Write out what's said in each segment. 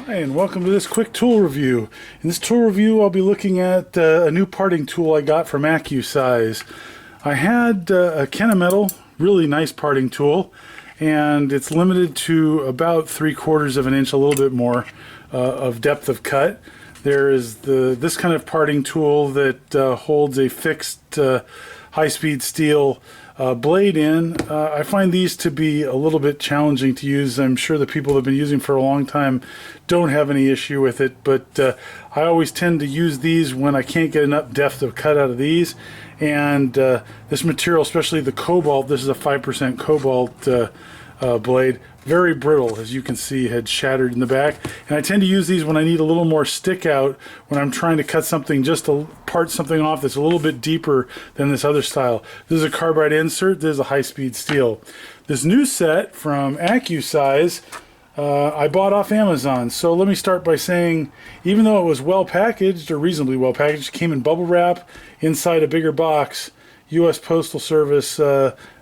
Hi, and welcome to this quick tool review. In this tool review, I'll be looking at a new parting tool I got from Accusize. I had a Kennametal, really nice parting tool, and it's limited to about 3/4 of an inch, a little bit more of depth of cut. There is this kind of parting tool that holds a fixed high-speed steel blade in. I find these to be a little bit challenging to use. I'm sure the people that have been using for a long time don't have any issue with it, but I always tend to use these when I can't get enough depth of cut out of these. And this material, especially the cobalt, this is a 5% cobalt blade, very brittle, as you can see, had shattered in the back. And I tend to use these when I need a little more stick out, when I'm trying to cut something, just to part something off that's a little bit deeper than this other style. This is a carbide insert, this is a high-speed steel. This new set from Accusize, I bought off Amazon. So let me start by saying, even though it was well packaged, or reasonably well packaged, it came in bubble wrap inside a bigger box. U.S. Postal Service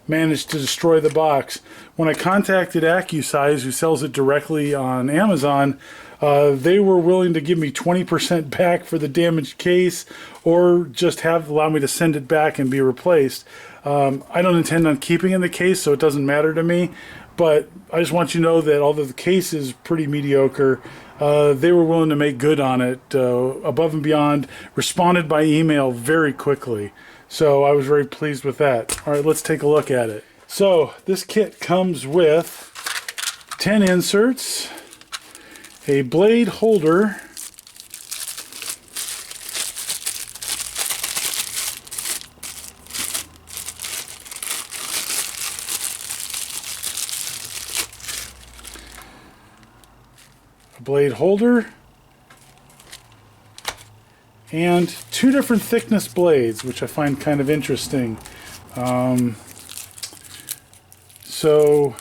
managed to destroy the box. When I contacted Accusize, who sells it directly on Amazon, they were willing to give me 20% back for the damaged case, or just allow me to send it back and be replaced. I don't intend on keeping in the case, so it doesn't matter to me. But I just want you to know that although the case is pretty mediocre, they were willing to make good on it, above and beyond, responded by email very quickly. So I was very pleased with that. All right, let's take a look at it. So this kit comes with 10 inserts, a blade holder, and 2 different thickness blades, which I find kind of interesting. So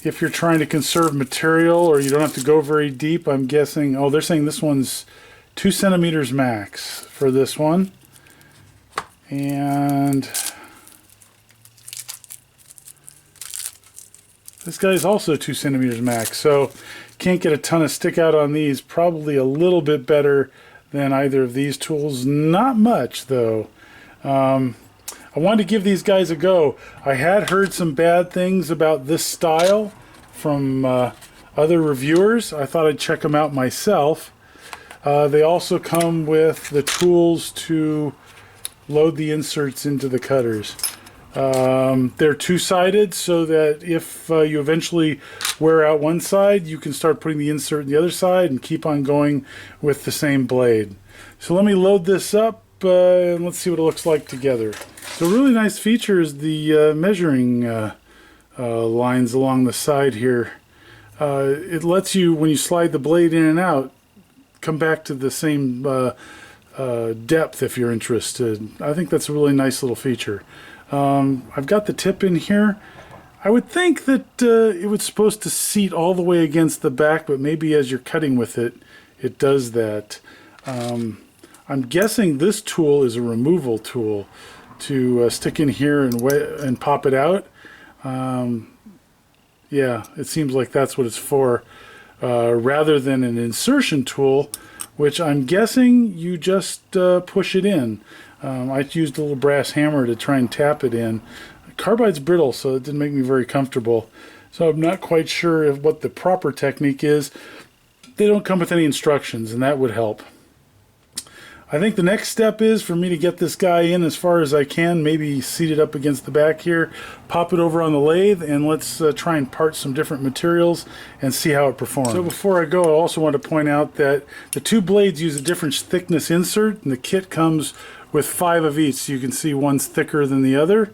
if you're trying to conserve material, or you don't have to go very deep, I'm guessing, oh, they're saying this one's 2 centimeters max for this one. And this guy's also 2 centimeters max, so can't get a ton of stick out on these. Probably a little bit better than either of these tools. Not much, though. I wanted to give these guys a go. I had heard some bad things about this style from other reviewers. I thought I'd check them out myself. They also come with the tools to load the inserts into the cutters. They're two-sided, so that if you eventually wear out one side, you can start putting the insert in the other side and keep on going with the same blade. So let me load this up and let's see what it looks like together. So really nice feature is the measuring lines along the side here. It lets you, when you slide the blade in and out, come back to the same depth if you're interested. I think that's a really nice little feature. I've got the tip in here. I would think that it was supposed to seat all the way against the back, but maybe as you're cutting with it, it does that. I'm guessing this tool is a removal tool to stick in here and pop it out. Yeah, it seems like that's what it's for, rather than an insertion tool, which I'm guessing you just push it in. I used a little brass hammer to try and tap it in. Carbide's brittle, so it didn't make me very comfortable. So I'm not quite sure what the proper technique is. They don't come with any instructions, and that would help. I think the next step is for me to get this guy in as far as I can, maybe seat it up against the back here, pop it over on the lathe, and let's try and part some different materials and see how it performs. So before I go, I also want to point out that the 2 blades use a different thickness insert, and the kit comes with 5 of each, so you can see one's thicker than the other.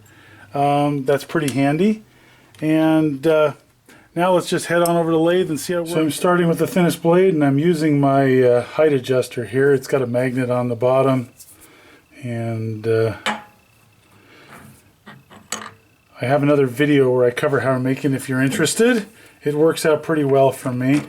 That's pretty handy. And now let's just head on over to the lathe and see how it works. So I'm starting with the thinnest blade, and I'm using my height adjuster here. It's got a magnet on the bottom, and I have another video where I cover how I'm making if you're interested. It works out pretty well for me.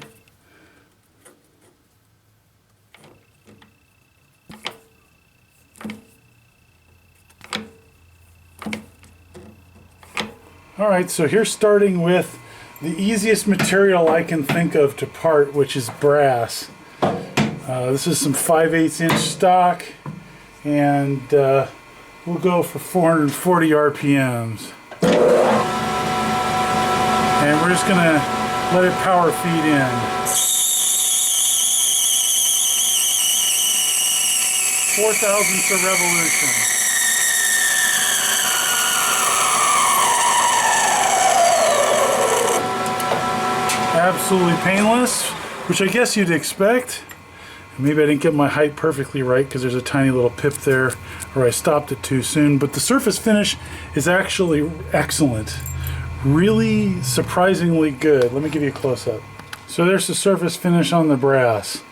Alright, so here's starting with the easiest material I can think of to part, which is brass. This is some 5/8 inch stock, and we'll go for 440 RPMs. And we're just gonna let it power feed in. 4,000ths of revolution. Absolutely painless, which I guess you'd expect. Maybe I didn't get my height perfectly right because there's a tiny little pip there, or I stopped it too soon, but the surface finish is actually excellent. Really surprisingly good. Let me give you a close-up. So there's the surface finish on the brass.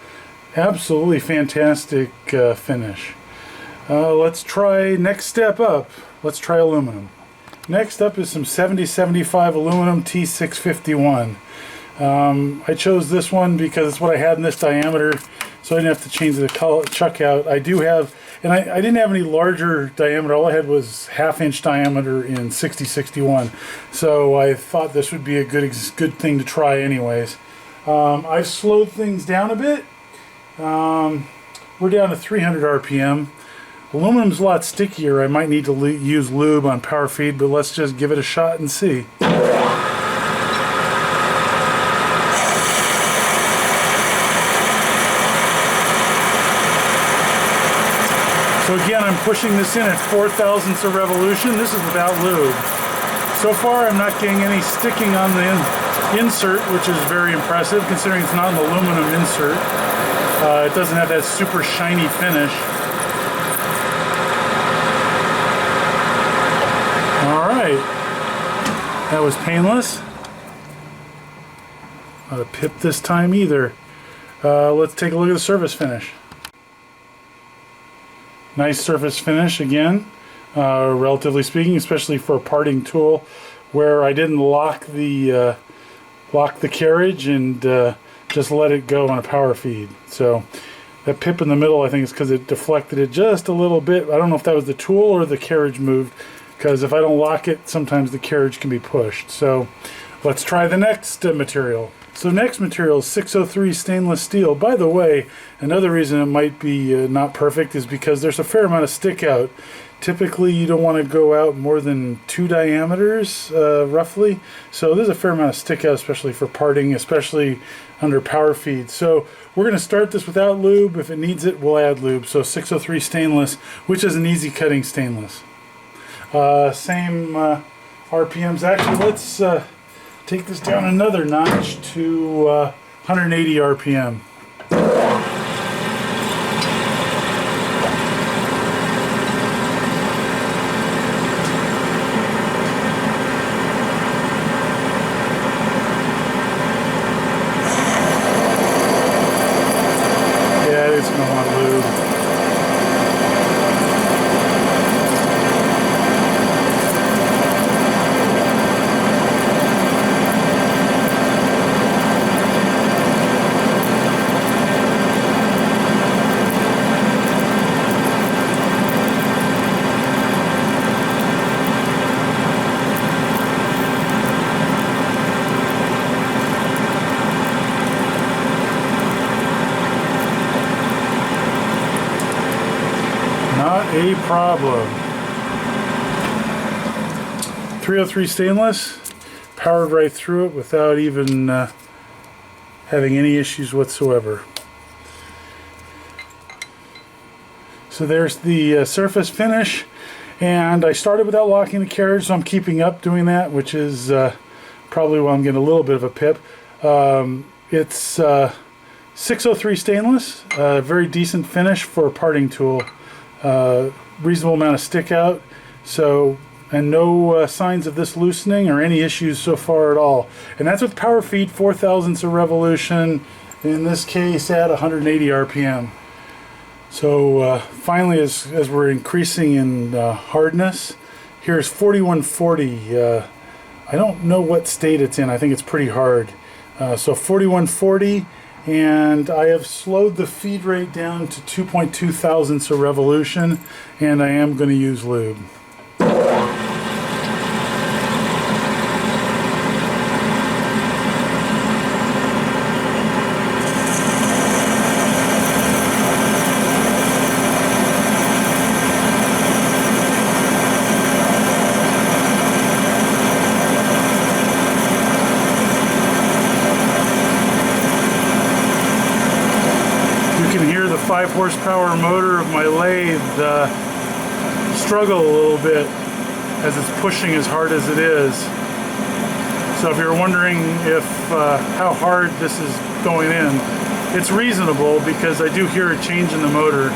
Absolutely fantastic finish. Let's try next step up. Let's try aluminum. Next up is some 7075 aluminum T651. I chose this one because it's what I had in this diameter, so I didn't have to change the color, chuck out. I do have, and I didn't have any larger diameter. All I had was 1/2 inch diameter in 6061. So I thought this would be a good thing to try anyways. I've slowed things down a bit. We're down to 300 RPM. Aluminum's a lot stickier. I might need to use lube on power feed, but let's just give it a shot and see. So again, I'm pushing this in at 4,000ths of revolution. This is without lube. So far, I'm not getting any sticking on the insert, which is very impressive considering it's not an aluminum insert. It doesn't have that super shiny finish. All right, that was painless. Not a pip this time either. Let's take a look at the surface finish. Nice surface finish again, relatively speaking, especially for a parting tool, where I didn't lock the carriage and just let it go on a power feed. So that pip in the middle, I think, is because it deflected it just a little bit. I don't know if that was the tool or the carriage moved, because if I don't lock it, sometimes the carriage can be pushed. So let's try the next material. So next material is 603 stainless steel. By the way, another reason it might be not perfect is because there's a fair amount of stick out. Typically you don't want to go out more than 2 diameters roughly. So there's a fair amount of stick out, especially for parting, especially under power feed. So we're going to start this without lube. If it needs it, we'll add lube. So 603 stainless, which is an easy cutting stainless. Same RPMs. Actually, let's take this down another notch to 180 RPM. Yeah, it's going to want lube. Not a problem. 303 stainless, powered right through it without even having any issues whatsoever. So there's the surface finish, and I started without locking the carriage, so I'm keeping up doing that, which is probably why I'm getting a little bit of a pip. It's 603 stainless, very decent finish for a parting tool. Reasonable amount of stick out, so, and no signs of this loosening or any issues so far at all. And that's with power feed, 4,000ths of revolution, in this case at 180 RPM. So finally, as we're increasing in hardness, here's 4140. I don't know what state it's in. I think it's pretty hard. So 4140. And I have slowed the feed rate down to 2.2 thousandths of revolution, and I am going to use lube. 5 horsepower motor of my lathe struggle a little bit as it's pushing as hard as it is. So if you're wondering if how hard this is going in, it's reasonable because I do hear a change in the motor,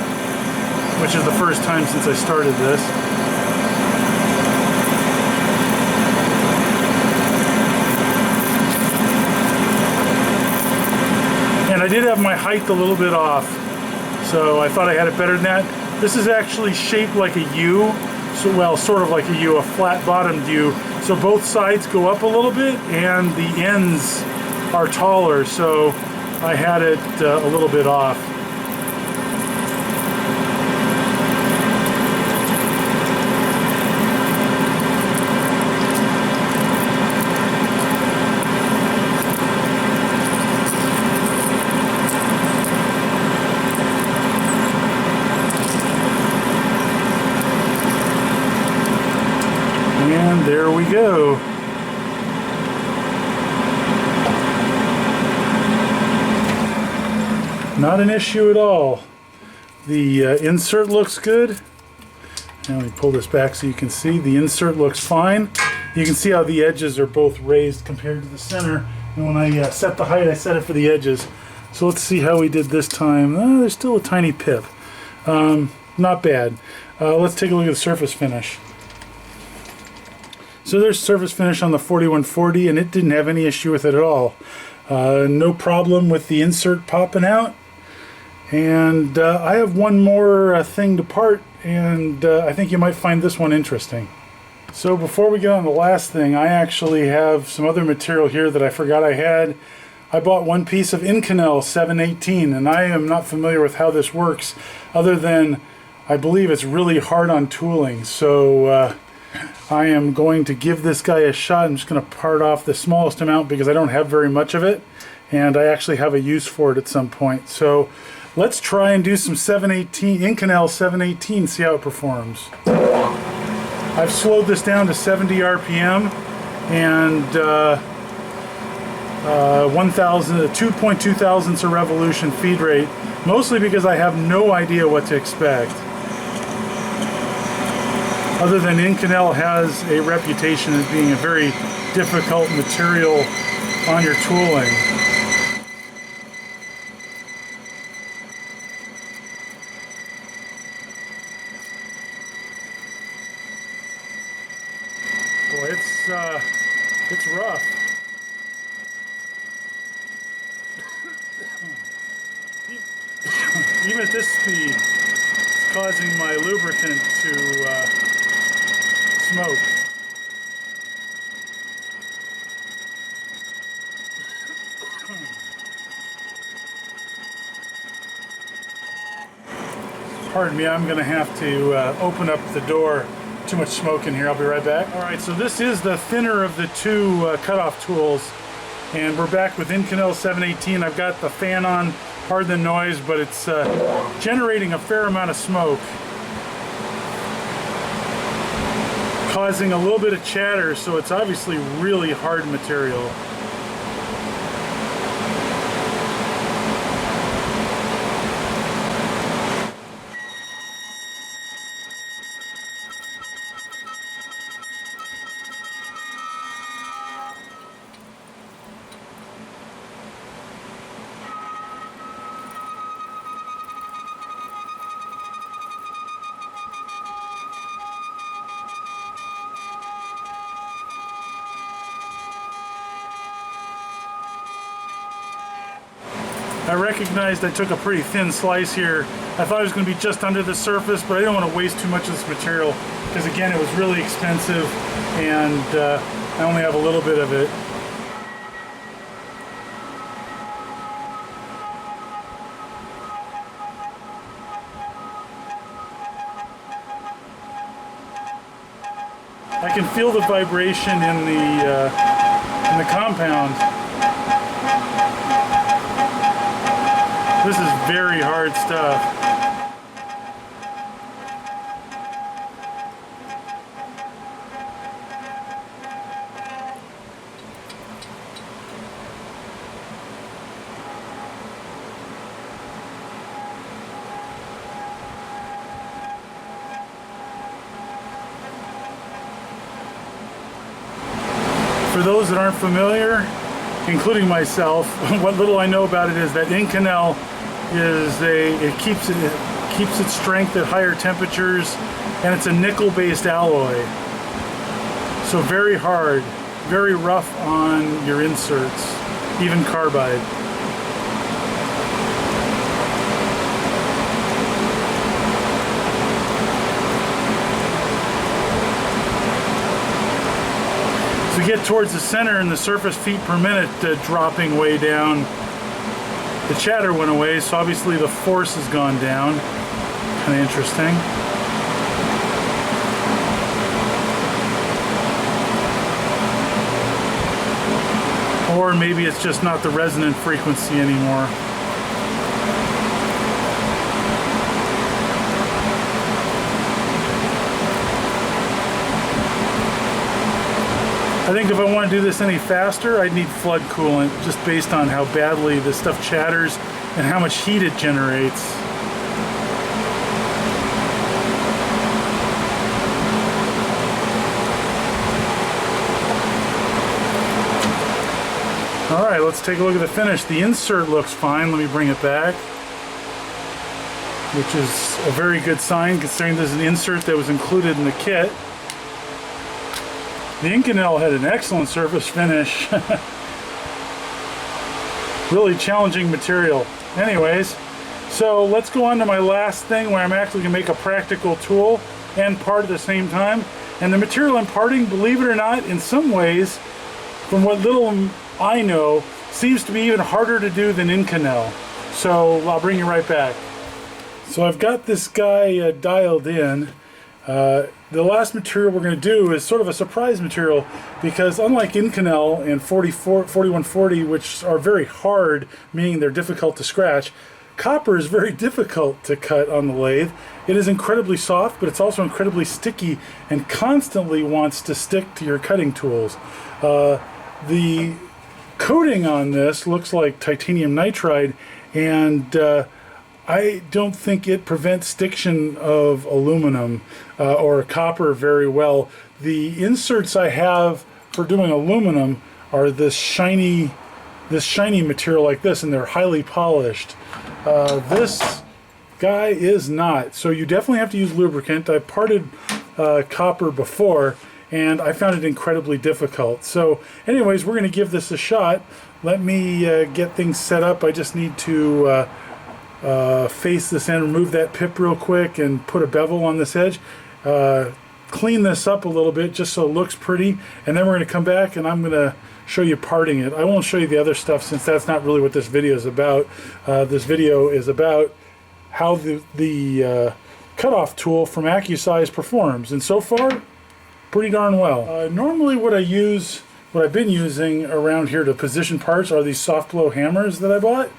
which is the first time since I started this. And I did have my height a little bit off, so I thought I had it better than that. This is actually shaped like a U, so well, sort of like a U, a flat bottomed U. So both sides go up a little bit and the ends are taller, so I had it a little bit off. And there we go. Not an issue at all. The insert looks good. Now let me pull this back so you can see. The insert looks fine. You can see how the edges are both raised compared to the center. And when I set the height, I set it for the edges. So let's see how we did this time. There's still a tiny pip. Not bad. Let's take a look at the surface finish. So there's surface finish on the 4140, and it didn't have any issue with it at all. No problem with the insert popping out. And I have one more thing to part, and I think you might find this one interesting. So before we get on the last thing, I actually have some other material here that I forgot I had. I bought one piece of Inconel 718, and I am not familiar with how this works, other than I believe it's really hard on tooling. So I am going to give this guy a shot. I'm just going to part off the smallest amount because I don't have very much of it, and I actually have a use for it at some point. So let's try and do some 718, Inconel 718, see how it performs. I've slowed this down to 70 RPM and 2.2 thousandths a revolution feed rate, mostly because I have no idea what to expect. Other than Inconel has a reputation as being a very difficult material on your tooling. Boy, it's rough. Even at this speed, it's causing my lubricant to smoke. Pardon me, I'm going to have to open up the door. Too much smoke in here. I'll be right back. Alright, so this is the thinner of the two cutoff tools, and we're back with Inconel 718. I've got the fan on, pardon the noise, but it's generating a fair amount of smoke, causing a little bit of chatter, so it's obviously really hard material. I recognized I took a pretty thin slice here. I thought it was going to be just under the surface, but I didn't want to waste too much of this material because, again, it was really expensive and I only have a little bit of it. I can feel the vibration in the compound. This is very hard stuff. for those that aren't familiar, including myself, what little I know about it is that Inconel is it keeps its strength at higher temperatures, and it's a nickel-based alloy. So very hard, very rough on your inserts, even carbide. As we get towards the center and the surface feet per minute dropping way down, the chatter went away, so obviously the force has gone down. Kind of interesting. Or maybe it's just not the resonant frequency anymore. I think if I want to do this any faster, I'd need flood coolant, just based on how badly this stuff chatters and how much heat it generates. Alright, let's take a look at the finish. The insert looks fine. Let me bring it back, which is a very good sign considering this is an insert that was included in the kit. The Inconel had an excellent surface finish. Really challenging material. Anyways, so let's go on to my last thing where I'm actually going to make a practical tool and part at the same time. And the material I'm parting, believe it or not, in some ways, from what little I know, seems to be even harder to do than Inconel. So I'll bring you right back. So I've got this guy dialed in. The last material we're going to do is sort of a surprise material because unlike Inconel and 4140, which are very hard, meaning they're difficult to scratch, copper is very difficult to cut on the lathe. It is incredibly soft, but it's also incredibly sticky and constantly wants to stick to your cutting tools. The coating on this looks like titanium nitride, and I don't think it prevents stiction of aluminum or copper very well. The inserts I have for doing aluminum are this shiny material like this, and they're highly polished. This guy is not, so you definitely have to use lubricant. I parted copper before, and I found it incredibly difficult. So anyways, we're going to give this a shot. Let me get things set up. I just need to face this end, remove that pip real quick, and put a bevel on this edge. Clean this up a little bit just so it looks pretty, and then we're going to come back and I'm going to show you parting it. I won't show you the other stuff since that's not really what this video is about. This video is about how the cutoff tool from Accusize performs, and so far pretty darn well. Normally what I've been using around here to position parts are these soft blow hammers that I bought,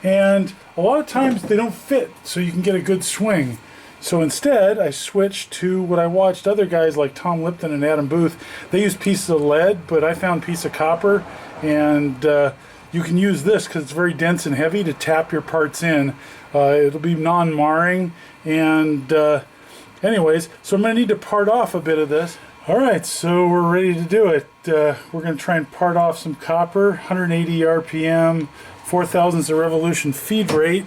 and a lot of times they don't fit so you can get a good swing. So instead I switched to what I watched other guys like Tom Lipton and Adam Booth. They use pieces of lead, but I found a piece of copper, and you can use this because it's very dense and heavy to tap your parts in. It'll be non-marring, and anyways, so I'm going to need to part off a bit of this. Alright, so we're ready to do it. We're going to try and part off some copper, 180 RPM, 4 thousandths of revolution feed rate.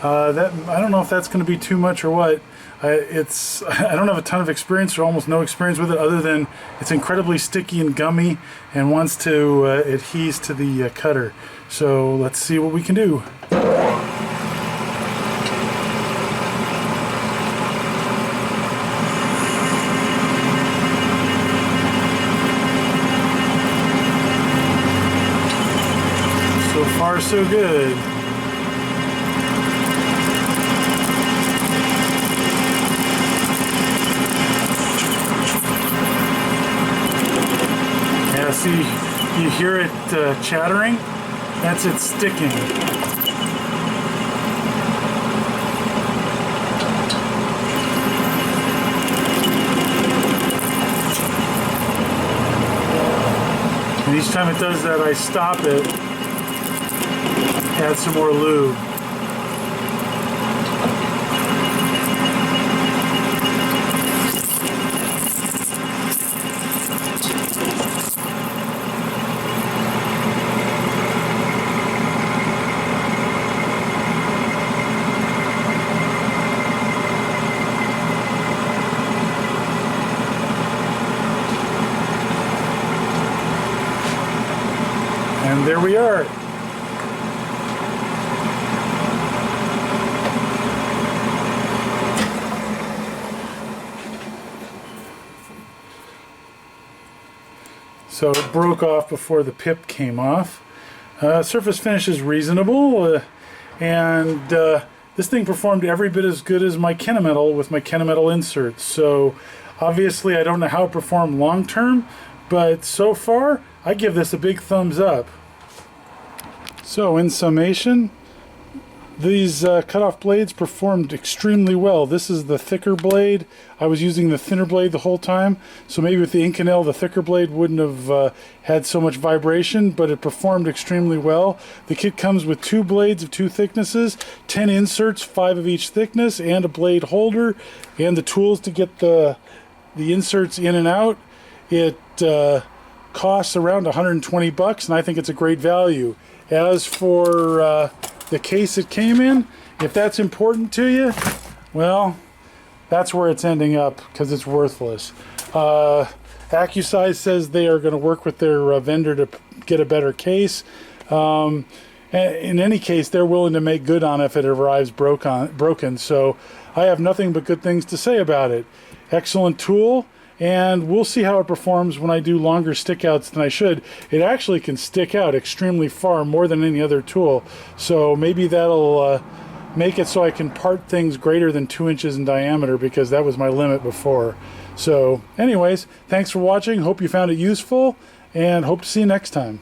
I don't know if that's going to be too much or what. I don't have a ton of experience or almost no experience with it, other than it's incredibly sticky and gummy and wants to adhere to the cutter. So let's see what we can do. So far, so good. Yeah, see, you hear it chattering? That's it sticking. And each time it does that, I stop it, add some more lube. And there we are. So it broke off before the pip came off. Surface finish is reasonable, and this thing performed every bit as good as my Kennametal with my Kennametal inserts. So obviously I don't know how it performed long term, but so far I give this a big thumbs up. So in summation, these cutoff blades performed extremely well. This is the thicker blade. I was using the thinner blade the whole time, so maybe with the Inconel the thicker blade wouldn't have had so much vibration, but it performed extremely well. The kit comes with 2 blades of 2 thicknesses, 10 inserts, 5 of each thickness, and a blade holder, and the tools to get the inserts in and out. It costs around 120 bucks, and I think it's a great value. As for the case it came in, if that's important to you, well, that's where it's ending up, because it's worthless. Accusize says they are going to work with their vendor to get a better case. In any case, they're willing to make good on it if it arrives broken, so I have nothing but good things to say about it. Excellent tool, and we'll see how it performs when I do longer stick outs than I should. It actually can stick out extremely far, more than any other tool, so maybe that'll make it so I can part things greater than 2 inches in diameter, because that was my limit before. So anyways, thanks for watching, hope you found it useful, and hope to see you next time.